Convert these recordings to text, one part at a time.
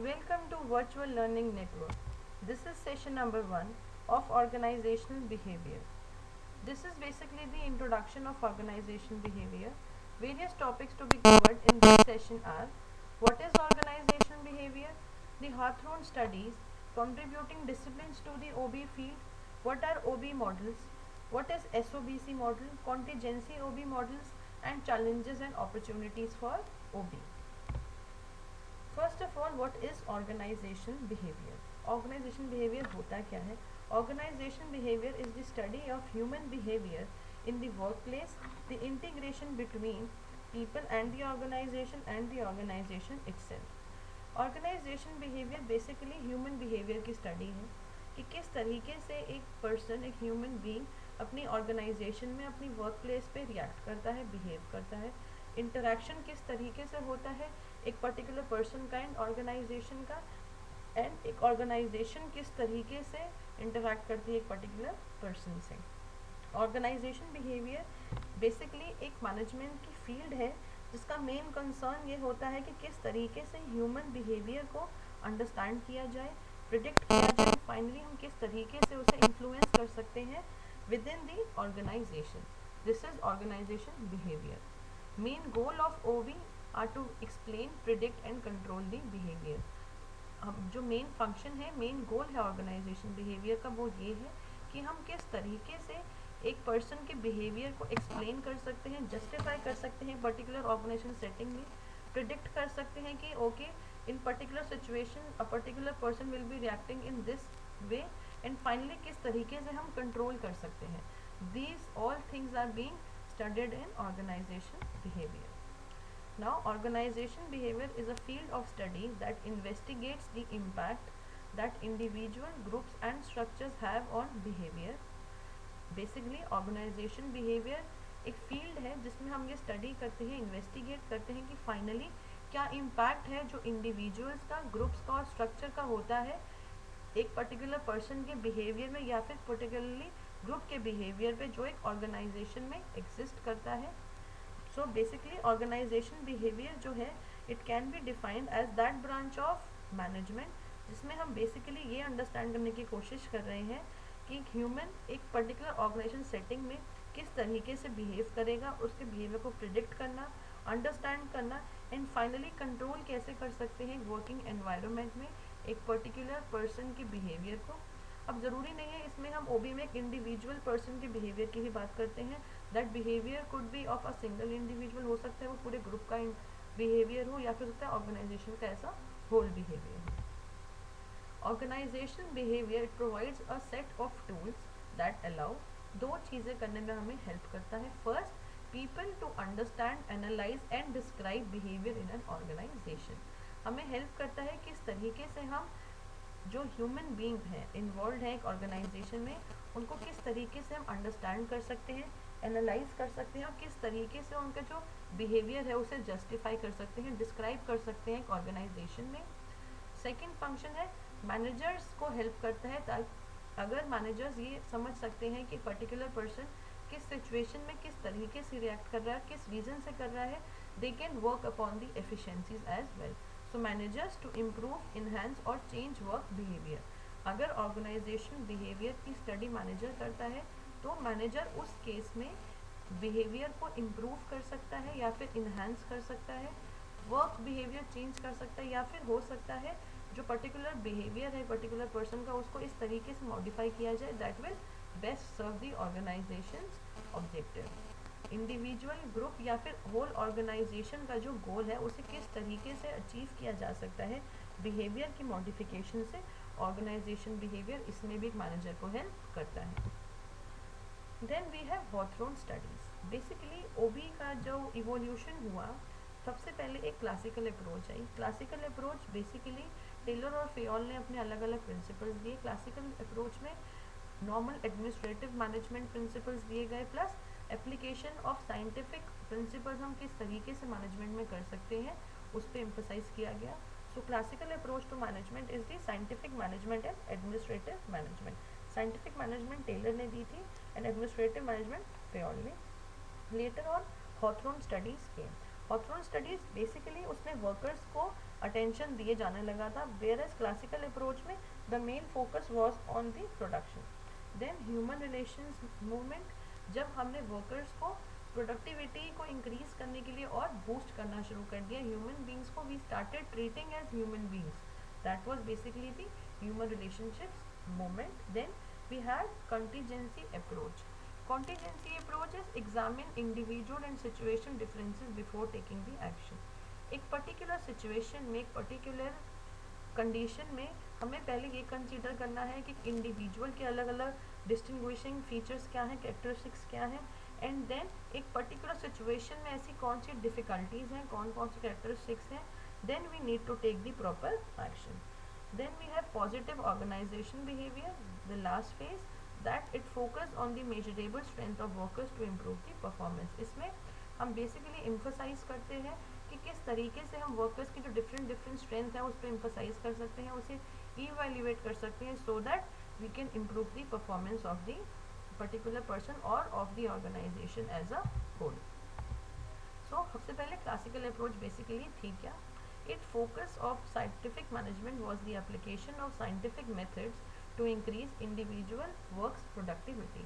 Welcome to Virtual Learning Network. This is session number 1 of organizational behavior. This is basically the introduction of organizational behavior. Various topics to be covered in this session are: what is organizational behavior, the Hawthorne studies, contributing disciplines to the OB field, what are OB models, what is SOBC model, contingency OB models, and challenges and opportunities for OB. First of all, what is organization behavior? Organization behavior होता क्या है? Organisation behavior is the study of human behavior in the work place, the integration between people and the organization itself. Organization behavior basically human behavior की स्टडी है कि किस तरीके से एक पर्सन, एक ह्यूमन बीइंग अपनी ऑर्गेनाइजेशन में, अपनी वर्क प्लेस पे रिएक्ट करता है, बिहेव करता है, इंटरेक्शन किस तरीके से होता है एक पर्टिकुलर पर्सन का एंड ऑर्गेनाइजेशन का, एंड एक ऑर्गेनाइजेशन किस तरीके से इंटरेक्ट करती है एक पर्टिकुलर पर्सन से. ऑर्गेनाइजेशन बिहेवियर बेसिकली एक मैनेजमेंट की फील्ड है जिसका मेन कंसर्न ये होता है कि किस तरीके से ह्यूमन बिहेवियर को अंडरस्टैंड किया जाए, प्रिडिक्ट किया जाए, फाइनली हम किस तरीके से उसे इन्फ्लुएंस कर सकते हैं within the organization. This is organization behavior. Main goal of OB are to explain, predict and control the behavior. जो मेन फंक्शन है, मेन गोल है ऑर्गेनाइजेशन बिहेवियर का, वो ये है कि हम किस तरीके से एक पर्सन के बिहेवियर को एक्सप्लेन कर सकते हैं, जस्टिफाई कर सकते हैं पर्टिकुलर ऑर्गेनाइजेशन सेटिंग में, प्रिडिक्ट कर सकते हैं कि okay in particular situation a particular person will be reacting in this way, and finally किस तरीके से हम कंट्रोल कर सकते हैं. These all things are being studied in organization behavior. Now, organization behavior is a field of study that investigates the impact that individual groups and structures have on behavior. Basically organization behavior एक field है जिसमें हम ये study करते हैं, investigate करते हैं कि फाइनली क्या इम्पैक्ट है जो इंडिविजुअल्स का, ग्रुप्स का और स्ट्रक्चर का होता है एक पर्टिकुलर पर्सन के बिहेवियर में या फिर पर्टिकुलरली ग्रुप के बिहेवियर पे जो एक ऑर्गेनाइजेशन में एग्जिस्ट करता है. सो बेसिकली ऑर्गेनाइजेशन बिहेवियर जो है it can be defined as that branch of management जिसमें हम बेसिकली ये अंडरस्टैंड करने की कोशिश कर रहे हैं कि ह्यूमन एक पर्टिकुलर ऑर्गेनाइजेशन सेटिंग में किस तरीके से बिहेव करेगा, उसके बिहेवियर को प्रिडिक्ट करना, अंडरस्टैंड करना, एंड फाइनली कंट्रोल कैसे कर सकते हैं वर्किंग एनवायरनमेंट में एक पर्टिकुलर पर्सन के बिहेवियर को. अब ज़रूरी नहीं है इसमें हम ओबी में एक इंडिविजुअल पर्सन के बिहेवियर की ही बात करते हैं. That behaviour could be of a single individual, हो सकता है वो पूरे ग्रुप का बिहेवियर हो या फिर सकता है ऑर्गेनाइजेशन का ऐसा होल बिहेवियर हो. Organisation behaviour provides a set of tools that allow, दो चीज़ें करने में हमें हेल्प करता है. First, people to understand, analyse and describe behaviour in an organisation. हमें हेल्प करता है किस तरीके से हम जो ह्यूमन बीइंग है, इन्वॉल्व है एक ऑर्गेनाइजेशन में, उनको किस तरीके से हम अंडरस्टैंड कर सकते हैं, एनालाइज कर सकते हैं और किस तरीके से उनका जो बिहेवियर है उसे जस्टिफाई कर सकते हैं, डिस्क्राइब कर सकते हैं एक ऑर्गेनाइजेशन में. सेकेंड फंक्शन है मैनेजर्स को हेल्प करता है ताकि अगर मैनेजर्स ये समझ सकते हैं कि पर्टिकुलर पर्सन किस सिचुएशन में किस तरीके से रिएक्ट कर रहा है, किस रीज़न से कर रहा है, they can work upon the efficiencies as well. So managers to improve, enhance और चेंज वर्क बिहेवियर. अगर ऑर्गेनाइजेशन बिहेवियर की स्टडी मैनेजर करता है तो मैनेजर उस केस में बिहेवियर को इम्प्रूव कर सकता है या फिर इन्हेंस कर सकता है, वर्क बिहेवियर चेंज कर सकता है, या फिर हो सकता है जो पर्टिकुलर बिहेवियर है पर्टिकुलर पर्सन का उसको इस तरीके से मॉडिफाई किया जाए that will best serve the organisation objective. Individual, group या फिर होल ऑर्गेनाइजेशन का जो गोल है उसे किस तरीके से अचीव किया जा सकता है बिहेवियर की मॉडिफिकेशन से. ऑर्गेनाइजेशन बिहेवियर इसमें भी एक मैनेजर को हेल्प करता है. Then we have Hawthorne studies. Basically OB का जो इवोल्यूशन हुआ, सबसे पहले एक क्लासिकल अप्रोच आई. क्लासिकल अप्रोच बेसिकली टेलर और फेयोल ने अपने अलग अलग प्रिंसिपल्स दिए. क्लासिकल अप्रोच में नॉर्मल एडमिनिस्ट्रेटिव मैनेजमेंट प्रिंसिपल्स दिए गए plus application of scientific principles हम किस तरीके से मैनेजमेंट में कर सकते हैं उस पर एम्फोसाइज किया गया. So classical approach to management is the scientific management and administrative management. Scientific management Taylor ने दी थी एंड एडमिनिस्ट्रेटिव मैनेजमेंट फेयोल ने. Later on Hawthorne studies came. Hawthorne studies basically उसमें वर्कर्स को अटेंशन दिए जाने लगा था, वेयर एज क्लासिकल अप्रोच में the main focus was on the production. Then human relations movement, जब हमने वर्कर्स को प्रोडक्टिविटी को इंक्रीज करने के लिए और बूस्ट करना शुरू कर दिया, ह्यूमन बींग्स को we started treating as human beings. That was basically the human relationships movement. Then we had contingency approach. Contingency approach is examine individual and situation differences before taking the action. एक particular situation में, एक particular condition में हमें पहले ये consider करना है कि इंडिविजुअल के अलग अलग डिस्टिंग्विशिंग फीचर्स क्या हैं, कैरेक्टरिस्टिक्स क्या हैं, एंड देन एक पर्टिकुलर सिचुएशन में ऐसी कौन सी डिफिकल्टीज हैं, कौन कौन सी कैरेक्टरिस्टिक्स हैं, then we need to take the proper action. Then we have positive organisation behaviour, the last phase, that it focus on the measurable strength of workers to improve the performance. इसमें हम basically emphasize करते हैं कि किस तरीके से हम workers की जो डिफरेंट स्ट्रेंथ है उस पर emphasize कर सकते हैं, उसे evaluate कर सकते हैं, so that we can improve the performance of the particular person or of the organization as a whole. So सबसे पहले classical approach basically थी क्या? It focus of scientific management was the application of scientific methods to increase individual works productivity.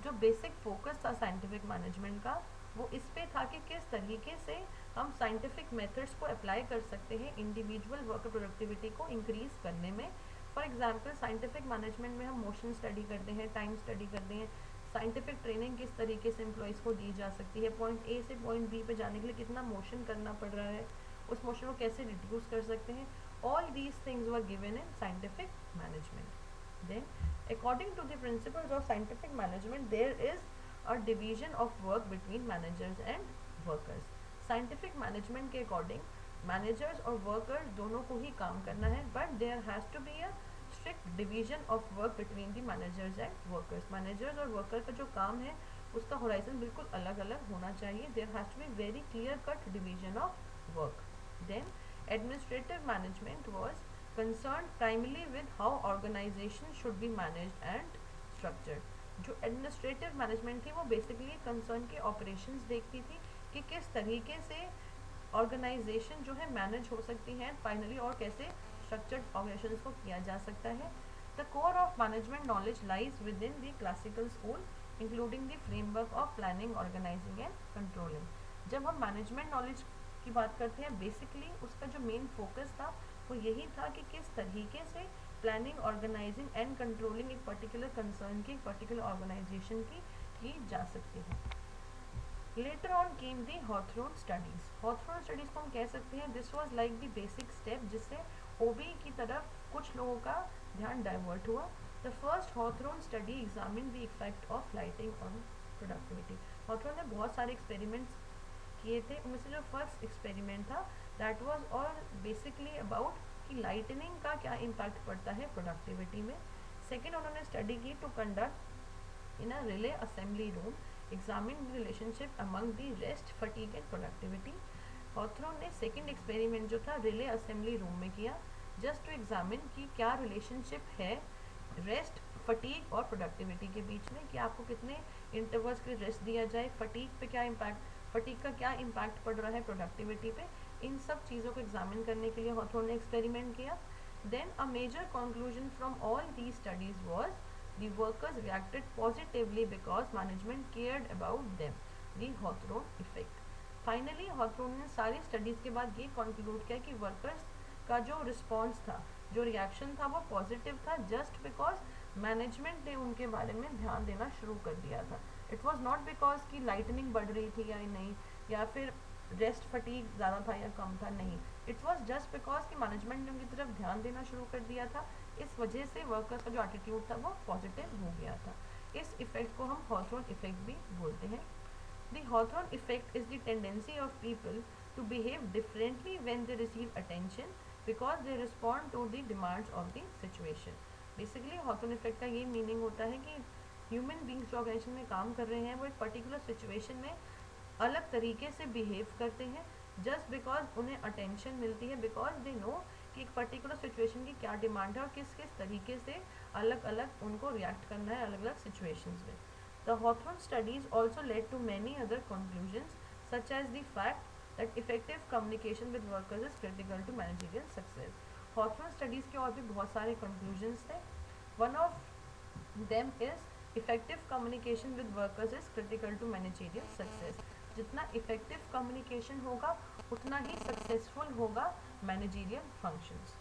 जो basic focus था scientific management का वो इस पे था कि किस तरीके से हम साइंटिफिक मेथड्स को अप्लाई कर सकते हैं इंडिविजुअल वर्क प्रोडक्टिविटी को इंक्रीज करने में. फॉर एग्जांपल साइंटिफिक मैनेजमेंट में हम मोशन स्टडी करते हैं, टाइम स्टडी करते हैं, साइंटिफिक ट्रेनिंग किस तरीके से एम्प्लॉयज़ को दी जा सकती है, पॉइंट ए से पॉइंट बी पे जाने के लिए कितना मोशन करना पड़ रहा है, उस मोशन को कैसे रिड्यूस कर सकते हैं. All these things were given in scientific management. Then, according to the principles of scientific management, there is a division of work between managers and workers. Scientific management के according managers और workers दोनों को ही काम करना है, but there has to be a strict division of work between the managers and workers. Managers और worker का जो काम है उसका horizon बिल्कुल अलग अलग होना चाहिए. There has to be very clear cut division of work. Then, administrative management was concerned primarily with how organization should be managed and structured. जो एडमिनिस्ट्रेटिव मैनेजमेंट थी वो बेसिकली कंसर्न के ऑपरेशंस देखती थी कि किस तरीके से ऑर्गेनाइजेशन जो है मैनेज हो सकती है फाइनली, और कैसे स्ट्रक्चर्ड ऑपरेशंस को किया जा सकता है. The core of management knowledge lies within the classical school including the framework of planning, organising and controlling. जब हम मैनेजमेंट नॉलेज की बात करते हैं बेसिकली उसका जो मेन फोकस था वो यही था कि किस तरीके से प्लानिंग, ऑर्गेनाइजिंग एंड कंट्रोलिंग एक पर्टिकुलर कंसर्न की, एक पर्टिकुलर ऑर्गेनाइजेशन की जा सकती है. Later on came the Hawthorne studies. Hawthorne studies को हम कह सकते हैं this was like the basic step जिससे ओबी की तरफ कुछ लोगों का ध्यान डाइवर्ट हुआ. The first Hawthorne study examine the effect of lighting on productivity. Hawthorne ने बहुत सारे एक्सपेरिमेंट्स किए थे, उनमें से जो फर्स्ट एक्सपेरिमेंट था that was all basically about कि लाइटनिंग का क्या इम्पैक्ट पड़ता है प्रोडक्टिविटी में. सेकेंड उन्होंने स्टडी की to conduct in a relay assembly room examine relationship among the rest, fatigue and productivity. Hawthorne ने सेकेंड एक्सपेरिमेंट जो था रिले असेंबली रूम में किया जस्ट टू एग्जामिन कि क्या रिलेशनशिप है रेस्ट, फटीग और प्रोडक्टिविटी के बीच में, कि आपको कितने इंटरवल्स के रेस्ट दिया जाए, फटीग पे क्या इम्पैक्ट, फटीग का क्या इम्पैक्ट पड़ रहा है प्रोडक्टिविटी पे. इन सब चीज़ों को एग्जामिन करने के लिए हॉथरन ने एक्सपेरिमेंट किया. Then a major conclusion from all the studies was the workers reacted positively because management cared about them, the Hawthorne effect. Finally Hawthorne ने सारी स्टडीज़ के बाद ये कंक्लूड किया कि वर्कर्स का जो रिस्पॉन्स था, जो रिएक्शन था वो पॉजिटिव था जस्ट बिकॉज मैनेजमेंट ने उनके बारे में ध्यान देना शुरू कर दिया था. इट वॉज नॉट बिकॉज कि लाइटनिंग बढ़ रही थी या नहीं, या फिर रेस्ट फटीग ज़्यादा था या कम था, नहीं. इट वॉज जस्ट बिकॉज कि मैनेजमेंट ने उनकी तरफ ध्यान देना शुरू कर दिया था, इस वजह से वर्कर्स का जो एटीट्यूड था वो पॉजिटिव हो गया था. इस इफेक्ट को हम हॉथरन इफेक्ट भी बोलते हैं. The Hawthorne effect is the tendency of people to behave differently when they receive attention because they respond to the demands of the situation. Basically Hawthorne effect का ये मीनिंग होता है कि ह्यूमन बींग्स जो organisation में काम कर रहे हैं वो एक पर्टिकुलर सिचुएशन में अलग तरीके से बिहेव करते हैं जस्ट बिकॉज उन्हें अटेंशन मिलती है, बिकॉज दे नो कि एक पर्टिकुलर सिचुएशन की क्या डिमांड है और किस किस तरीके से अलग अलग उनको रिएक्ट करना है अलग अलग सिचुएशंस में. The Hawthorne studies also led to many other conclusions such as the fact that effective communication with workers is critical to managerial success. Hawthorne studies के और भी बहुत सारे कंक्लूजन्स थे। One of them is effective communication with workers is critical to managerial success. जितना effective communication होगा उतना ही सक्सेसफुल होगा managerial functions.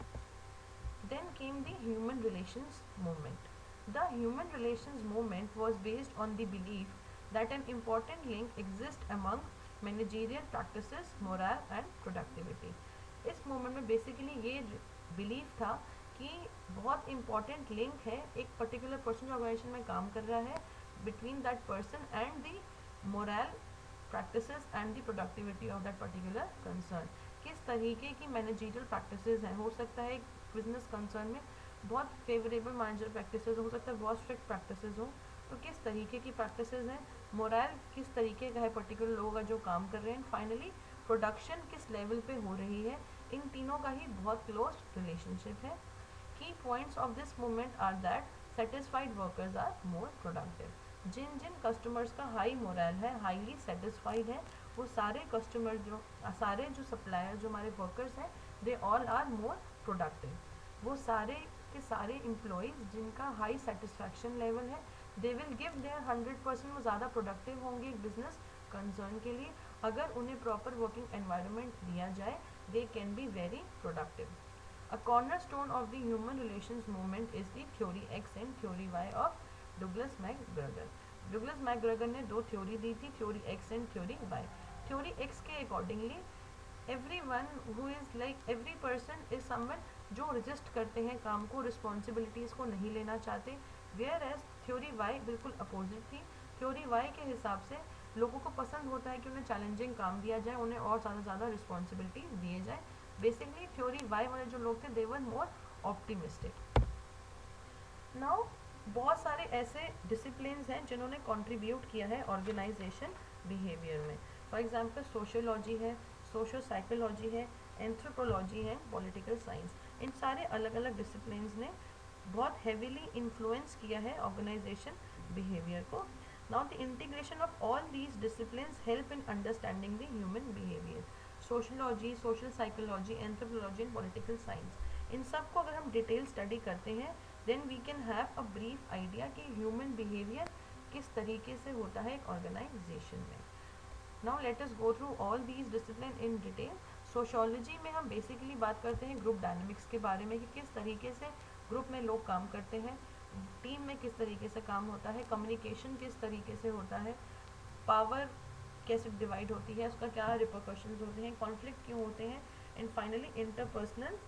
Then came the human relations movement. The human relations movement was based on the belief that an important link exists among managerial practices, morale and productivity. इस movement में basically ये believe था कि बहुत important link है एक particular person जो organisation में काम कर रहा है between that person and the moral practices and the productivity of that particular concern. किस तरीके की मैनेजरियल प्रैक्टिसेस हैं, हो सकता है बिजनेस कंसर्न में बहुत फेवरेबल मैनेजर प्रैक्टिसेस हो सकता है, बहुत स्ट्रिक्ट प्रैक्टिसेस हो, तो किस तरीके की प्रैक्टिसेस हैं, मोरल किस तरीके का है पर्टिकुलर लोगों का जो काम कर रहे हैं, फाइनली प्रोडक्शन किस लेवल पे हो रही है, इन तीनों का ही बहुत क्लोज रिलेशनशिप है। Key points of this movement are that satisfied workers are more productive. जिन जिन कस्टमर्स का हाई मोरल है, हाईली सेटिस्फाइड है, वो सारे कस्टमर सारे जो सप्लायर जो हमारे वर्कर्स हैं, they all are more productive. वो सारे के सारे एम्प्लॉयज़ जिनका हाई सेटिस्फैक्शन लेवल है, दे विल गिव देयर 100%, वो ज़्यादा प्रोडक्टिव होंगे एक बिजनेस कंसर्न के लिए। अगर उन्हें प्रॉपर वर्किंग एनवायरनमेंट दिया जाए, they can be very productive. A cornerstone of the human relations movement is the theory X and theory Y of Douglas McGregor. Douglas McGregor ने दो थ्योरी दी थी, theory X and theory Y। Theory X के accordingly everyone who is like every person is someone जो resist करते हैं काम को, responsibilities को नहीं लेना चाहते, वेयर एज थ्योरी वाई बिल्कुल अपोजिट थी। थ्योरी वाई के हिसाब से लोगों को पसंद होता है कि उन्हें चैलेंजिंग काम दिया जाए, उन्हें और ज़्यादा रिस्पॉन्सिबिलिटीज दिए जाए। बेसिकली थ्योरी वाई वाले जो लोग थे दे वर मोर ऑप्टिमिस्टिक। नाउ बहुत सारे ऐसे डिसिप्लिन्स हैं जिन्होंने कंट्रीब्यूट किया है ऑर्गेनाइजेशन बिहेवियर में। फॉर एग्जांपल सोशियोलॉजी है, सोशल साइकोलॉजी है, एंथ्रोपोलॉजी है, पॉलिटिकल साइंस। इन सारे अलग अलग डिसिप्लिन्स ने बहुत हेविली इन्फ्लुएंस किया है ऑर्गेनाइजेशन बिहेवियर को। Now the integration of all these disciplines help in understanding the human behaviour. Sociology, social psychology, anthropology and political science, इन सब को अगर हम डिटेल स्टडी करते हैं then we can have a brief idea कि human behaviour किस तरीके से होता है एक ऑर्गेनाइजेशन में। Now let us go through all these discipline in detail. Sociology में हम बेसिकली बात करते हैं ग्रुप डायनेमिक्स के बारे में कि किस तरीके से ग्रुप में लोग काम करते हैं, टीम में किस तरीके से काम होता है, कम्युनिकेशन किस तरीके से होता है, पावर कैसे डिवाइड होती है, उसका क्या रिपरकशंस होते हैं, कॉन्फ्लिक्ट क्यों होते हैं, and finally interpersonal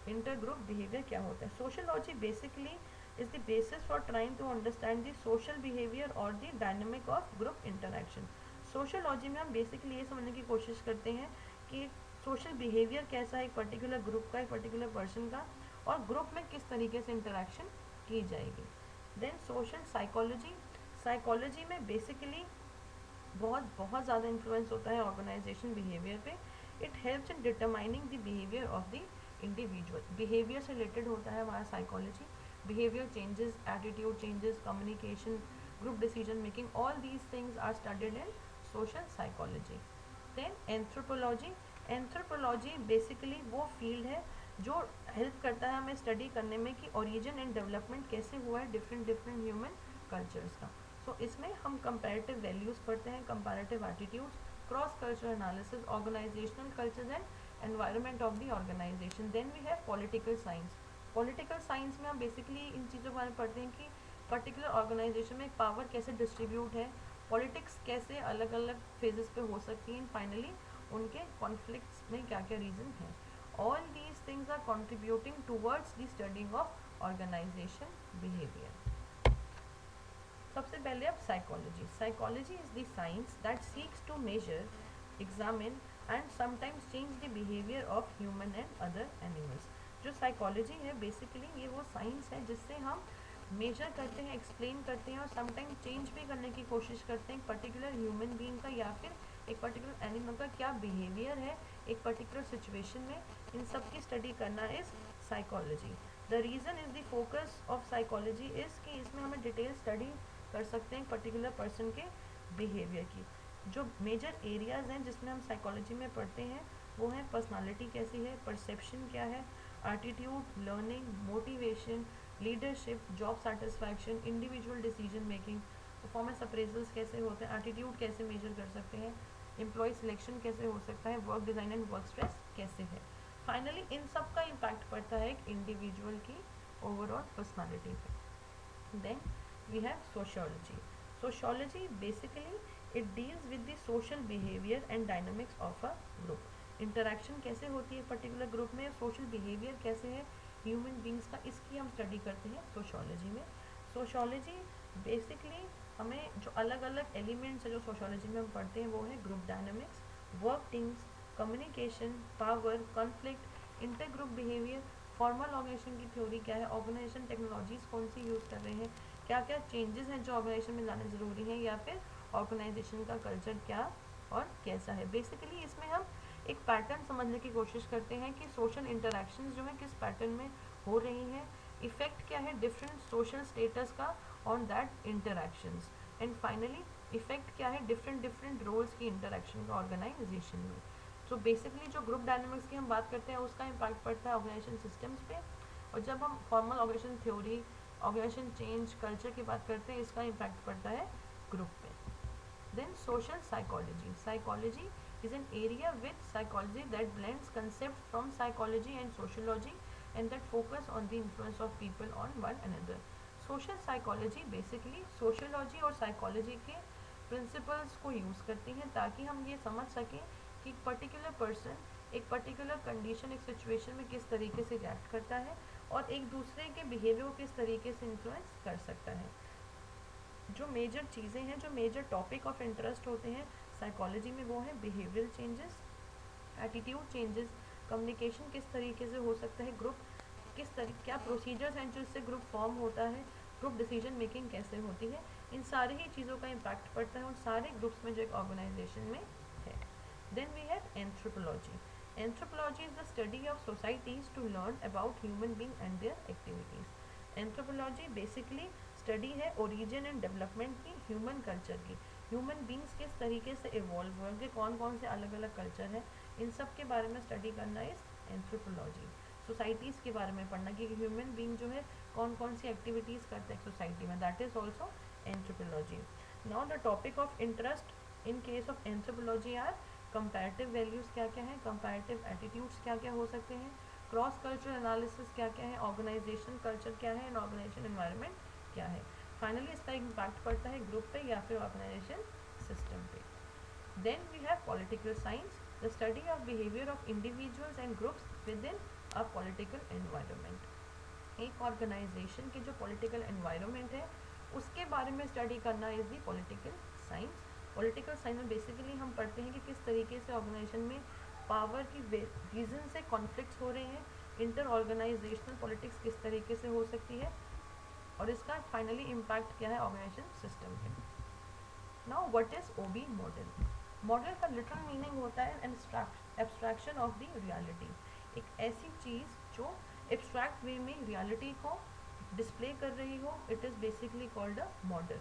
inter group behaviour क्या होता है। Sociology basically is the basis for trying to understand the social behaviour और the dynamic of group interaction. Sociology में हम बेसिकली ये समझने की कोशिश करते हैं कि सोशल बिहेवियर कैसा है एक पर्टिकुलर ग्रुप का, एक पर्टिकुलर पर्सन का, और ग्रुप में किस तरीके से इंटरेक्शन की जाएगी। देन सोशल साइकोलॉजी, साइकोलॉजी में बेसिकली बहुत ज़्यादा इन्फ्लुएंस होता है ऑर्गेनाइजेशन बिहेवियर पे। It helps in determining the behaviour of the individual. Behaviour से रिलेटेड होता है हमारा psychology. Behaviour changes, attitude changes, communication, group decision making, all these things are studied in social psychology. Then anthropology, anthropology basically वो field है जो help करता है हमें स्टडी करने में कि ओरिजिन एंड डेवलपमेंट कैसे हुआ है डिफरेंट ह्यूमन कल्चर्स का। सो इसमें हम कंपैरेटिव वैल्यूज़ पढ़ते हैं, comparative attitudes, cross cultural analysis, organisational cultures and environment of the organisation. Then we have political science. Political science में हम बेसिकली इन चीज़ों के बारे में पढ़ते हैं कि पर्टिकुलर ऑर्गेनाइजेशन में पावर कैसे डिस्ट्रीब्यूट है, पॉलिटिक्स कैसे अलग अलग फेजेस पे हो सकती हैं, फाइनली उनके कॉन्फ्लिक्ट्स में क्या क्या रीज़न है। All these things are contributing towards the studying of organisation behaviour. सबसे पहले अब psychology. Psychology is the science that seeks to measure, examine and sometimes change the behaviour of human and other animals. जो psychology है basically ये वो science है जिससे हम मेजर करते हैं, एक्सप्लेन करते हैं और समटाइम्स चेंज भी करने की कोशिश करते हैं एक पर्टिकुलर ह्यूमन बीइंग का या फिर एक पर्टिकुलर एनिमल का क्या बिहेवियर है एक पर्टिकुलर सिचुएशन में। इन सब की स्टडी करना is psychology. The reason is the focus of psychology is कि इसमें हमें डिटेल स्टडी कर सकते हैं पर्टिकुलर पर्सन के बिहेवियर की। जो मेजर एरियाज हैं जिसमें हम साइकोलॉजी में पढ़ते हैं वो है पर्सनालिटी कैसी है, परसेप्शन क्या है, attitude, learning, motivation, leadership, job satisfaction, individual decision making, performance appraisals कैसे होते हैं, एटीट्यूड कैसे मेजर कर सकते हैं, एम्प्लॉय सिलेक्शन कैसे हो सकता है, work design and work stress कैसे है। फाइनली इन सब का इम्पैक्ट पड़ता है एक इंडिविजुअल की ओवरऑल पर्सनालिटी पे। Then we have sociology. Sociology basically it deals with the social behaviour and dynamics of a group. Interaction कैसे होती है पर्टिकुलर ग्रुप में, सोशल बिहेवियर कैसे है ह्यूमन बींग्स का, इसकी हम स्टडी करते हैं सोशियोलॉजी में। सोशियोलॉजी बेसिकली हमें जो अलग अलग एलिमेंट्स है जो सोशियोलॉजी में हम पढ़ते हैं वो है group dynamics, work teams, communication, power, conflict, inter group behaviour, formal organisation की थ्योरी क्या है, ऑर्गेनाइजेशन टेक्नोलॉजीज कौन सी यूज़ कर रहे हैं, क्या क्या चेंजेस हैं जो ऑर्गेनाइजेशन में लाने ज़रूरी हैं, या फिर ऑर्गेनाइजेशन का कल्चर क्या और कैसा है। बेसिकली इसमें हम एक पैटर्न समझने की कोशिश करते हैं कि सोशल इंटरेक्शंस जो है किस पैटर्न में हो रही हैं, इफेक्ट क्या है डिफरेंट सोशल स्टेटस का on that interactions, and finally effect क्या है डिफरेंट डिफरेंट रोल्स की इंटरेक्शन का ऑर्गेनाइजेशन में। सो बेसिकली जो ग्रुप डायनामिक्स की हम बात करते हैं उसका इम्पैक्ट पड़ता है ऑर्गेनाइजेशन सिस्टम्स पे, और जब हम formal organisation theory, organisation change, culture की बात करते हैं इसका इम्पैक्ट पड़ता है ग्रुप पे। Then social psychology. Psychology is an area with psychology that blends concepts from psychology and sociology and that focus on the influence of people on one another. Social psychology basically sociology और psychology के principles को use करती हैं ताकि हम ये समझ सकें कि एक particular person एक particular condition, एक situation में किस तरीके से react करता है और एक दूसरे के behavior को किस तरीके से influence कर सकता है। जो मेजर चीज़ें हैं, जो मेजर टॉपिक ऑफ इंटरेस्ट होते हैं साइकोलॉजी में वो है behavioural changes, attitude changes, communication किस तरीके से हो सकता है, ग्रुप किस तरीके, क्या प्रोसीजर्स हैं जिससे ग्रुप फॉर्म होता है, ग्रुप डिसीजन मेकिंग कैसे होती है, इन सारी ही चीज़ों का इम्पैक्ट पड़ता है उन सारे ग्रुप्स में जो एक ऑर्गेनाइजेशन में है। Then we have anthropology. Anthropology is the study of societies to learn about human being and their activities. Anthropology basically study है ओरिजिन एंड डेवलपमेंट की, ह्यूमन कल्चर की, ह्यूमन बींग्स किस तरीके से इवॉल्व हुए, उनके कौन कौन से अलग अलग कल्चर हैं, इन सब के बारे में स्टडी करना इज एंथ्रोपोलॉजी। सोसाइटीज़ के बारे में पढ़ना कि ह्यूमन बींग जो है कौन कौन सी एक्टिविटीज़ करते हैं सोसाइटी में, that is also anthropology. Now the topic of interest in case of anthropology are comparative values क्या क्या हैं, कंपैरेटिव एटीट्यूड्स क्या क्या हो सकते हैं, क्रॉस कल्चरल एनालिसिस क्या क्या है, ऑर्गेनाइजेशन कल्चर क्या है एंड ऑर्गेनाइजेशन एनवायरनमेंट क्या है। फाइनली इसका इम्पैक्ट पड़ता है ग्रुप पे या फिर ऑर्गेनाइजेशन सिस्टम पे। Then we have political science, the study of behaviour of individuals and groups within a political environment. एक ऑर्गेनाइजेशन की जो पॉलिटिकल एनवायरनमेंट है उसके बारे में स्टडी करना is the political science. Political science में बेसिकली हम पढ़ते हैं कि किस तरीके से ऑर्गेनाइजेशन में पावर की रीजन से कॉन्फ्लिक्ट्स हो रहे हैं, इंटर ऑर्गेनाइजेशनल पॉलिटिक्स किस तरीके से हो सकती है और इसका फाइनली इम्पैक्ट क्या है ऑर्गेनाइजेशन सिस्टम पे। Now what is OB model. Model का लिटरल मीनिंग होता है एब्स्ट्रैक्शन ऑफ द रियलिटी, एक ऐसी चीज़ जो एब्स्ट्रैक्ट वे में रियलिटी को डिस्प्ले कर रही हो, it is basically called a model.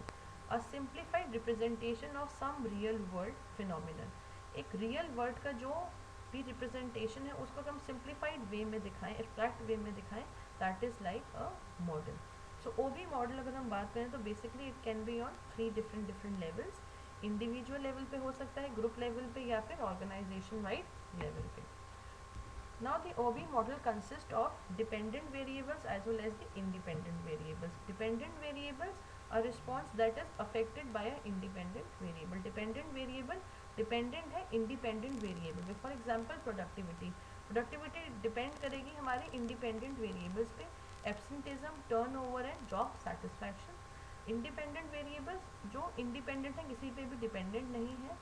A simplified representation of some real world phenomenon, एक रियल वर्ल्ड का जो भी रिप्रेजेंटेशन है उसको हम सिंप्लीफाइड वे में दिखाएं, एब्स्ट्रैक्ट वे में दिखाएं, that is like a model. So OB model अगर हम बात करें तो basically it can be on 3 different levels, individual level पे हो सकता है, ग्रुप लेवल पे या फिर ऑर्गेनाइजेशन वाइड लेवल पे। Now the OB model consists of dependent variables as well as the independent variables. Dependent variables a response that is affected by an independent variable. Dependent variable dependent है independent variable पे. For example productivity. Productivity depend करेगी हमारे independent variables पे. Absenteeism, turnover and job satisfaction. Independent variables जो independent है किसी पे भी dependent नहीं है.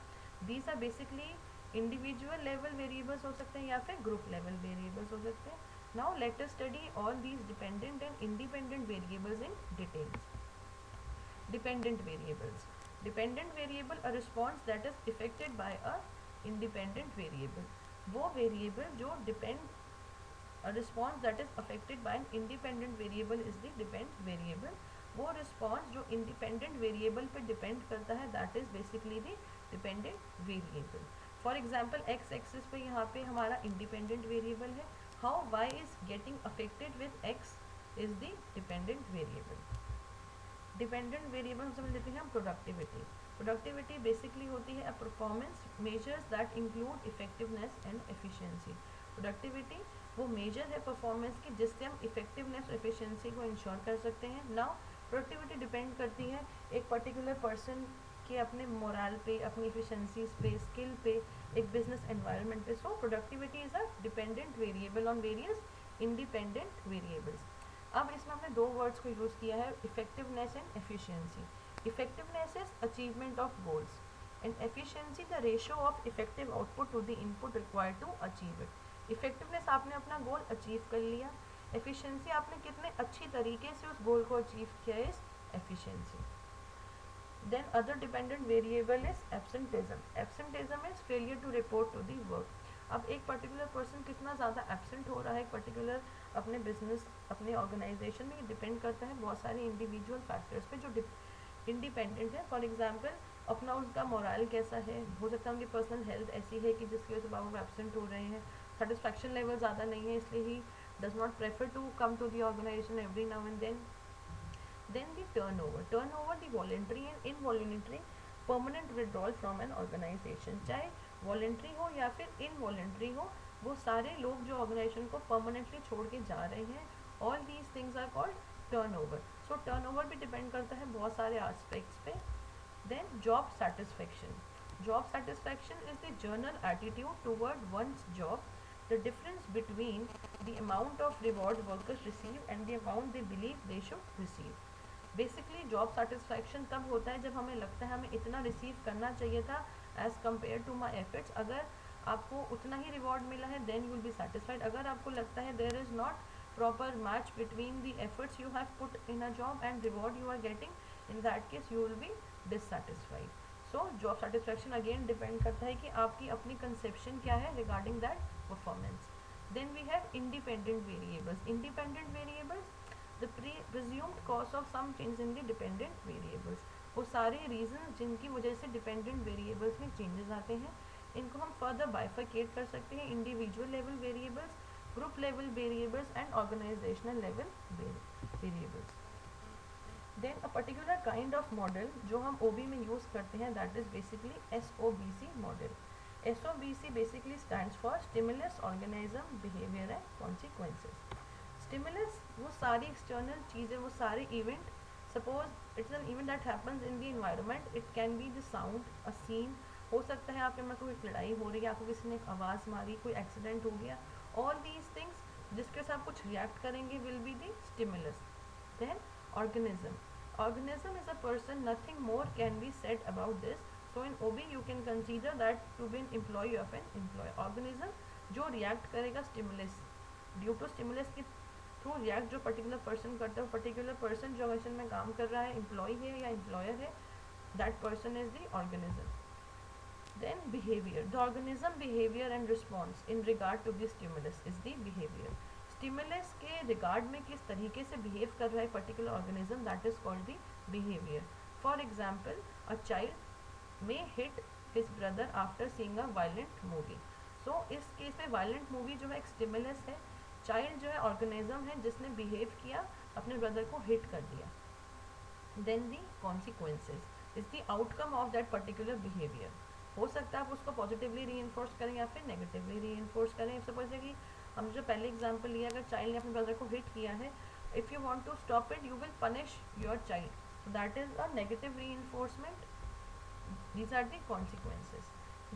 These are basically individual level variables हो सकते हैं या फिर ग्रुप लेवल वेरिएबल्स हो सकते हैं। Now let us study all these dependent and independent variables in details. Dependent variables, dependent variable a response that is affected by a independent variable, वो variable जो depend, a response that is affected by an independent variable is the dependent variable, वो response जो independent variable पे depend करता है that is basically the dependent variable. For example x axis पे यहाँ पे हमारा इंडिपेंडेंट वेरिएबल है, how why is getting affected with x is the dependent variable. Dependent variable हम समझ लेते हैं प्रोडक्टिविटी। प्रोडक्टिविटी बेसिकली होती है a performance measures that include effectiveness and efficiency. Productivity वो मेजर है परफॉर्मेंस की जिससे हम इफेक्टिवनेस और एफिशिएंसी को इंश्योर कर सकते हैं। नाउ प्रोडक्टिविटी डिपेंड करती है एक पर्टिकुलर पर्सन के अपने मोरल पे, अपनी एफिशिएंसीज पे, स्किल पे, एक बिजनेस एनवायरनमेंट पे। So productivity is a dependent variable on various independent variables. अब इसमें हमने दो वर्ड्स को यूज़ किया है, effectiveness and efficiency. Effectiveness is achievement of goals and efficiency the ratio of effective output to the input required to achieve it. Effectiveness आपने अपना goal achieve कर लिया, एफिशिएंसी आपने कितने अच्छी तरीके से उस गोल को अचीव किया is efficiency. Then other dependent variable is absenteeism. Absenteeism is failure to report to the work. अब एक पर्टिकुलर पर्सन कितना ज़्यादा एब्सेंट हो रहा है एक पर्टिकुलर अपने बिजनेस, अपने ऑर्गेनाइजेशन में, ये डिपेंड करता है बहुत सारे इंडिविजुअल फैक्टर्स पे जो इंडिपेंडेंट है। फॉर एग्जांपल अपना उसका मोरल कैसा है, हो सकता है उनकी पर्सनल हेल्थ ऐसी है कि जिसकी वजह से वो एब्सेंट हो रहे हैं, सेटिस्फैक्शन लेवल ज़्यादा नहीं है इसलिए he does not prefer to come to the organisation every now and then. Then the turnover the voluntary and involuntary permanent withdrawal from an organization। चाहे वॉलेंट्री हो या फिर इनवॉलेंट्री हो, वो सारे लोग जो ऑर्गेनाइजेशन को परमानेंटली छोड़ के जा रहे हैं, all these things are called turnover. So turnover भी डिपेंड करता है बहुत सारे एस्पेक्ट्स पे। Then job satisfaction. Job satisfaction is the general attitude toward one's job, the difference between the amount of reward workers receive and the amount they believe they should receive। Basically job satisfaction तब होता है जब हमें लगता है हमें इतना receive करना चाहिए था as compare to my efforts. अगर आपको उतना ही रिवॉर्ड मिला है then you will be satisfied. अगर आपको लगता है there is not proper match between the efforts you have put in a job and reward you are getting, in that case you will be dissatisfied. So job satisfaction again depend करता है कि आपकी अपनी conception क्या है regarding that performance. Then we have independent variables. Independent variables the presumed cause of some change in the dependent variables। वो सारे reason जिनकी वजह से डिपेंडेंट वेरिएबल्स में चेंजेस आते हैं, इनको हम फर्दर बाइफरकेट कर सकते हैं individual level variables, group level variables and organisational level variables. Then a particular kind of model जो हम ओबी में यूज़ करते हैं that is basically SOBC model. SOBC basically stands for stimulus, organism, behaviour and consequences. Stimulus वो सारी external चीज़ें, वो सारे event, suppose it's an event that happens in the environment, it can be the sound, a scene, हो सकता है आपके में कोई लड़ाई हो रही है, आपको किसी ने एक आवाज़ मारी, कोई एक्सीडेंट हो गया, ऑल दीज थिंग्स जिसके साथ आप कुछ रिएक्ट करेंगे will be the stimulus. Then organism. Organism is a person, nothing more can be said about this. So in OB you can consider that to be an employee of an employee. Organism जो react करेगा stimulus, due to stimulus की through react जो particular person करता है, particular person जो organisation में काम कर रहा है, एम्प्लॉय है या एम्प्लॉयर है, that person is the organism. Then behaviour. The organism behaviour and response in regard to the stimulus is the behaviour. Stimulus के रिगार्ड में किस तरीके से बिहेव कर रहा है particular organism, that is called the behaviour. For example a child may hit his brother after seeing a violent movie. So इस case में वायलेंट मूवी जो है एक स्टिमुलस है, चाइल्ड जो है ऑर्गेनिज्म है जिसने बिहेव किया, अपने ब्रदर को हिट कर दिया। Then the consequences is the outcome of that particular behaviour. हो सकता है आप उसको पॉजिटिवली री इन्फोर्स करें या फिर नेगेटिवली री इन्फोर्स करें। सपोज है कि हम जो पहले एग्जाम्पल लिया, अगर चाइल्ड ने अपने ब्रदर को हिट किया है, if you want to stop it you will punish your child, so that is a negative reinforcement. These are the consequences.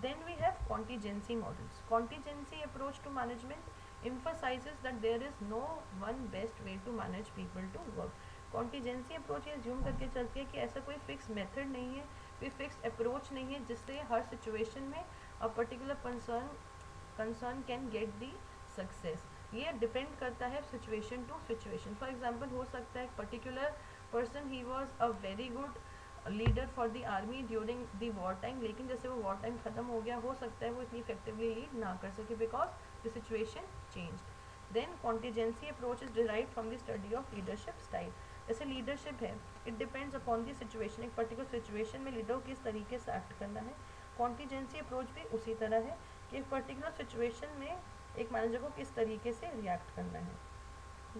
Then we have contingency models. Contingency approach to management emphasizes that there is no one best way to manage people to work. Contingency approach ये assume करके चलती है कि ऐसा कोई fix method नहीं है, कोई फिक्स अप्रोच नहीं है जिससे हर सिचुएशन में a particular concern can get the success। ये डिपेंड करता है situation to situation. For example हो सकता है एक particular person he was a very good leader for the army during the war time, लेकिन जैसे वो वॉर टाइम खत्म हो गया, हो सकता है वो इतनी इफेक्टिवली लीड ना कर सके because the situation changed. Then contingency approach is derive from the study of leadership style. जैसे लीडरशिप है, it depends upon the situation, एक पर्टिकुलर सिचुएशन में लीडर को किस तरीके से एक्ट करना है, कॉन्टीजेंसी अप्रोच भी उसी तरह है कि एक पर्टिकुलर सिचुएशन में एक मैनेजर को किस तरीके से रिएक्ट करना है।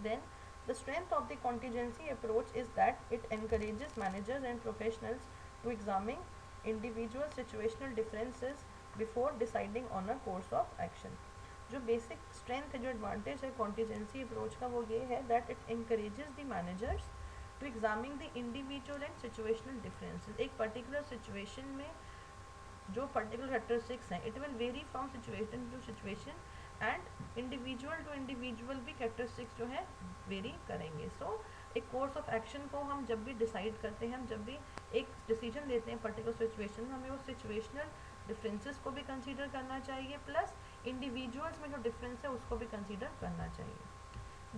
Then the strength of the contingency approach is that it encourages managers and professionals to examine individual situational differences before deciding on a course of action. जो बेसिक स्ट्रेंथ है, जो एडवांटेज है कॉन्टीजेंसी अप्रोच का, वो ये है that it encourages the managers to examine the individual and situational differences. एक particular situation में जो पर्टिकुलर कैरेक्टरिस्टिक्स हैं, it will vary from situation to situation and individual to individual भी कैरेक्टरिस्टिक्स जो है वेरी करेंगे। सो एक कोर्स ऑफ एक्शन को हम जब भी डिसाइड करते हैं, हम जब भी एक डिसीजन लेते हैं पर्टिकुलर सिचुएशन में, हमें वो सिचुएशनल डिफरेंसेस को भी कंसीडर करना चाहिए, प्लस इंडिविजुअल्स में जो डिफरेंस है उसको भी कंसीडर करना चाहिए।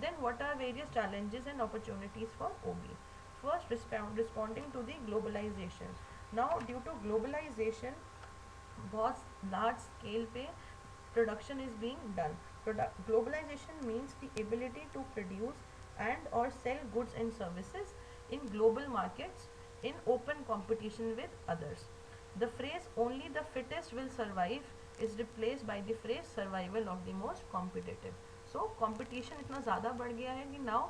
Then what are various challenges and opportunities for OB? First, responding to the globalisation. Now due to globalisation बहुत लार्ज स्केल पे production is being done. Globalization means the ability to produce and or sell goods and services in global markets in open competition with others. The phrase only the fittest will survive is replaced by the phrase survival of the most competitive. So competition इतना ज़्यादा बढ़ गया है कि now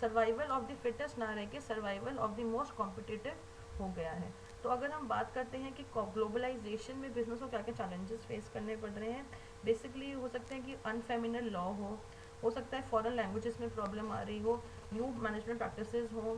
survival of the fittest ना रह के survival of the most competitive हो गया है। तो अगर हम बात करते हैं कि ग्लोबलाइजेशन में बिजनेस को क्या क्या चैलेंजेस फेस करने पड़ रहे हैं, बेसिकली हो सकते हैं कि अनफेमिलियर लॉ हो सकता है फॉरेन लैंग्वेजेस में प्रॉब्लम आ रही हो, न्यू मैनेजमेंट प्रैक्टिसेस हो,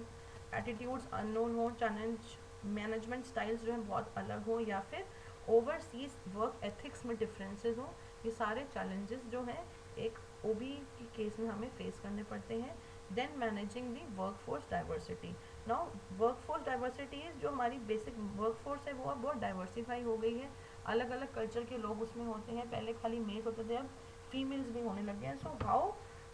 एटीट्यूड्स अननोन हो, चैलेंज मैनेजमेंट स्टाइल्स जो हैं बहुत अलग हो, या फिर ओवरसीज वर्क एथिक्स में डिफरेंसेस हो। ये सारे चैलेंजेस जो हैं एक ओबी की केस में हमें फेस करने पड़ते हैं। Then managing the workforce diversity. Now workforce diversity जो हमारी बेसिक वर्कफोर्स है वो अब बहुत डाइवर्सिफाई हो गई है, अलग अलग कल्चर के लोग उसमें होते हैं। पहले खाली मेल्स होते थे, अब फीमेल्स भी होने लगे हैं। So how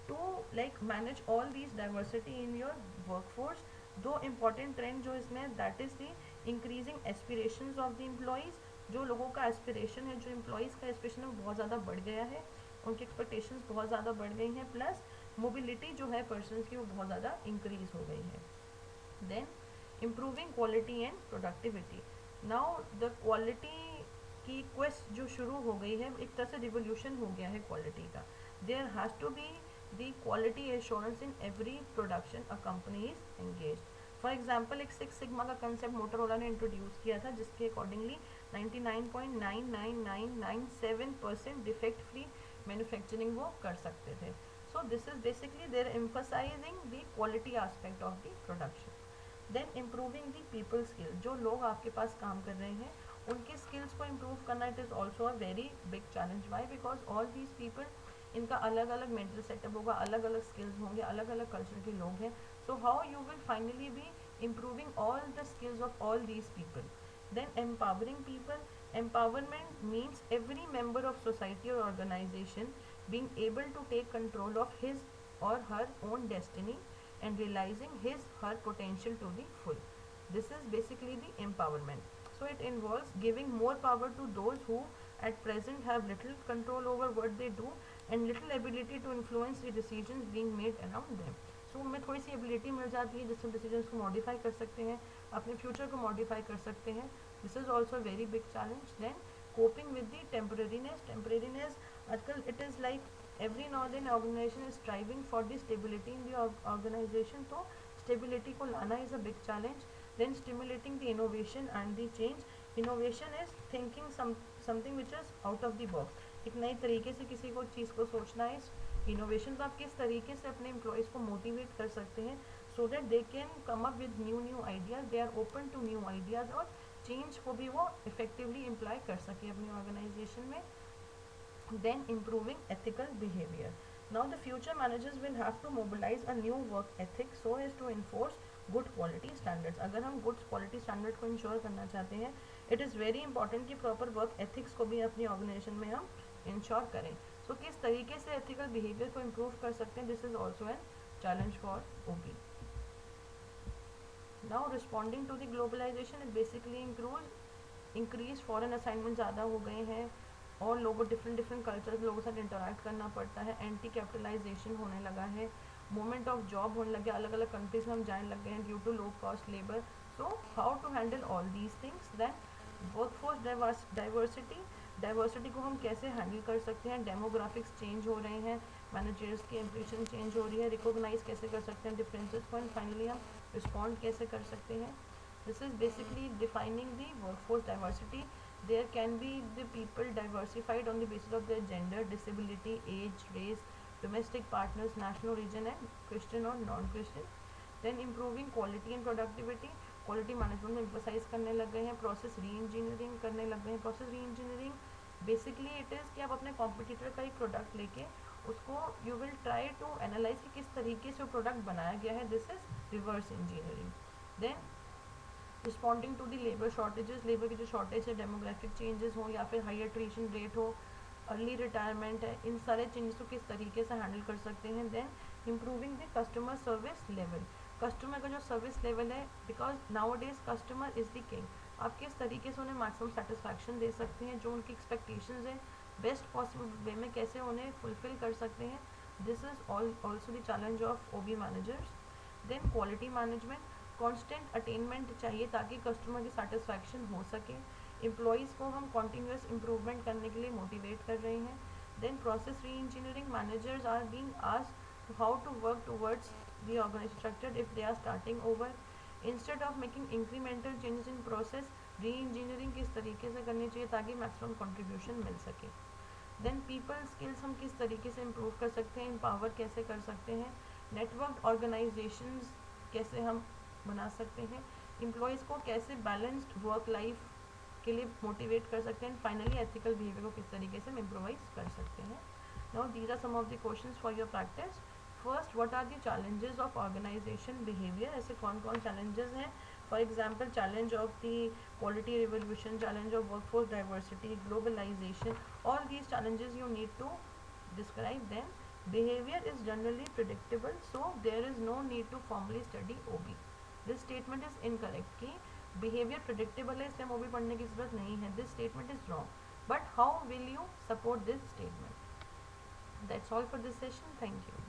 to like manage all these diversity in your workforce? दो इम्पॉर्टेंट ट्रेंड जो इसमें, that is the increasing aspirations of the employees. जो लोगों का एस्पिरेशन है, जो एम्प्लॉयज़ का एस्पिरेशन है वो बहुत ज़्यादा बढ़ गया है, उनकी एक्सपेक्टेशंस बहुत ज़्यादा बढ़ गई हैं, प्लस मोबिलिटी जो है पर्सनस की वो बहुत ज़्यादा इंक्रीज हो गई है। Then improving quality and productivity. Now the quality की क्वेस्ट जो शुरू हो गई है, एक तरह से रिवोल्यूशन हो गया है क्वालिटी का। There has to be the quality assurance in every production a company is engaged. For example एक सिक्स सिग्मा का कंसेप्ट मोटोरोला ने इंट्रोड्यूस किया था, जिसके अकॉर्डिंगली 99.99997% डिफेक्ट फ्री मैन्युफैक्चरिंग वो कर सकते थे। So this is basically their emphasising the quality aspect of the production. Then improving the people skill. जो लोग आपके पास काम कर रहे हैं उनके स्किल्स को इम्प्रूव करना, it is also a very big challenge. Why? Because all these people, इनका अलग अलग मेंटल सेटअप होगा, अलग अलग स्किल्स होंगे, अलग अलग कल्चर के लोग हैं। So how you will finally be improving all the skills of all these people? Then empowering people. Empowerment means every member of society और organisation being able to take control of his or her own destiny and realizing his her potential to the full. This is basically the empowerment. So it involves giving more power to those who at present have little control over what they do and little ability to influence the decisions being made around them. So उनमें थोड़ी सी ability मिल जाती है जिससे decisions को modify कर सकते हैं, अपने फ्यूचर को मॉडिफाई कर सकते हैं। This is also very big challenge. Then coping with the temporariness आजकल it is like every now then organisation is striving for the stability in the organisation. तो स्टेबिलिटी को लाना is a big challenge. Then stimulating the innovation and the change. Innovation is thinking something which is out of the box, एक नई तरीके से किसी को चीज़ को सोचना है। इनोवेशन तो आप किस तरीके से अपने एम्प्लॉयज़ को मोटिवेट कर सकते हैं so that they can come up with new ideas, they are open to new ideas, और चेंज को भी वो इफेक्टिवली इम्प्लाई कर सके अपनी ऑर्गेनाइजेशन में। Then improving ethical behavior. Now the future managers will have to mobilize a new work ethic so as to enforce good quality standards. अगर हम good quality standard को इंश्योर करना चाहते हैं, it is very important कि proper work ethics को भी अपनी ऑर्गेनाइजेशन में हम इंश्योर करें। So किस तरीके से ethical behavior को improve कर सकते हैं, this is also a challenge for OB. Now responding to the globalization, it basically increase foreign assignment ज़्यादा हो गए हैं और लोगों डिफरेंट कल्चर के लोगों के साथ इंटरेक्ट करना पड़ता है। एंटी कैपिटलाइजेशन होने लगा है, मूवमेंट ऑफ जॉब होने लगे, अलग अलग कंट्रीज में हम जाने लग गए हैं due to low cost labour. So how to handle all these things? Then workforce diversity को हम कैसे हैंडल कर सकते हैं, डेमोग्राफिक्स चेंज हो रहे हैं, मैनेजर्स की एम्बिशन चेंज हो रही है, रिकॉग्नाइज कैसे कर सकते हैं डिफरेंसेस को, एंड फाइनली हम रिस्पॉन्ड कैसे कर सकते हैं. This is basically defining the workforce diversity. There can be the people diversified on the basis of their gender, disability, age, race, domestic partners, national origin and Christian or non-Christian. Then improving quality and productivity. Quality management में emphasise करने लग गए हैं, process re engineering करने लग गए हैं. Process re engineering basically it is कि आप अपने कॉम्पिटिटर का एक प्रोडक्ट लेके उसको you will try to analyse कि किस तरीके से वो प्रोडक्ट बनाया गया है. This is reverse engineering. Then responding to the labour shortages. Labour की जो शॉर्टेज है, डेमोग्राफिक चेंजेस हो या फिर हाई अट्रीशन रेट हो, अर्ली रिटायरमेंट है, इन सारे चेंजेस को किस तरीके से हैंडल कर सकते हैं. Then improving the customer service level. Customer का जो सर्विस लेवल है, because nowadays customer is the king. आप किस तरीके से उन्हें मैक्सिमम सेटिस्फैक्शन दे सकते हैं, जो उनकी एक्सपेक्टेशंस हैं बेस्ट पॉसिबल वे में कैसे उन्हें फुलफिल कर सकते हैं. This is also the challenge of OB managers. Then quality management. Constant attainment चाहिए ताकि कस्टमर की सेटिस्फैक्शन हो सके. एम्प्लॉयज़ को हम कॉन्टीन्यूस इम्प्रूवमेंट करने के लिए मोटिवेट कर रहे हैं. Then process re engineering. Managers are being asked how to work towards the organization structure if they are starting over. Instead of making incremental changes in process, re-engineering किस तरीके से करनी चाहिए ताकि maximum contribution मिल सके. देन पीपल स्किल्स हम किस तरीके से इम्प्रूव कर सकते हैं, एम्पावर कैसे कर सकते हैं. नेटवर्क ऑर्गेनाइजेशंस कैसे हम बना सकते हैं. एम्प्लॉयज़ को कैसे बैलेंस्ड वर्क लाइफ के लिए मोटिवेट कर सकते हैं. फाइनली एथिकल बिहेवियर को किस तरीके से हम इम्प्रोवाइज कर सकते हैं. Now these are some of the questions for your practice. First, what are the challenges of organisation behaviour. ऐसे कौन कौन चैलेंजेस हैं. For example, challenge of the quality revolution, challenge of workforce diversity, globalisation. All these challenges you need to describe them. Behavior is generally predictable, so there is no need to formally study OB. This statement is incorrect कि behavior predictable है इसलिए हम OB पढ़ने की जरूरत नहीं है. This statement is wrong. But how will you support this statement? That's all for this session. Thank you.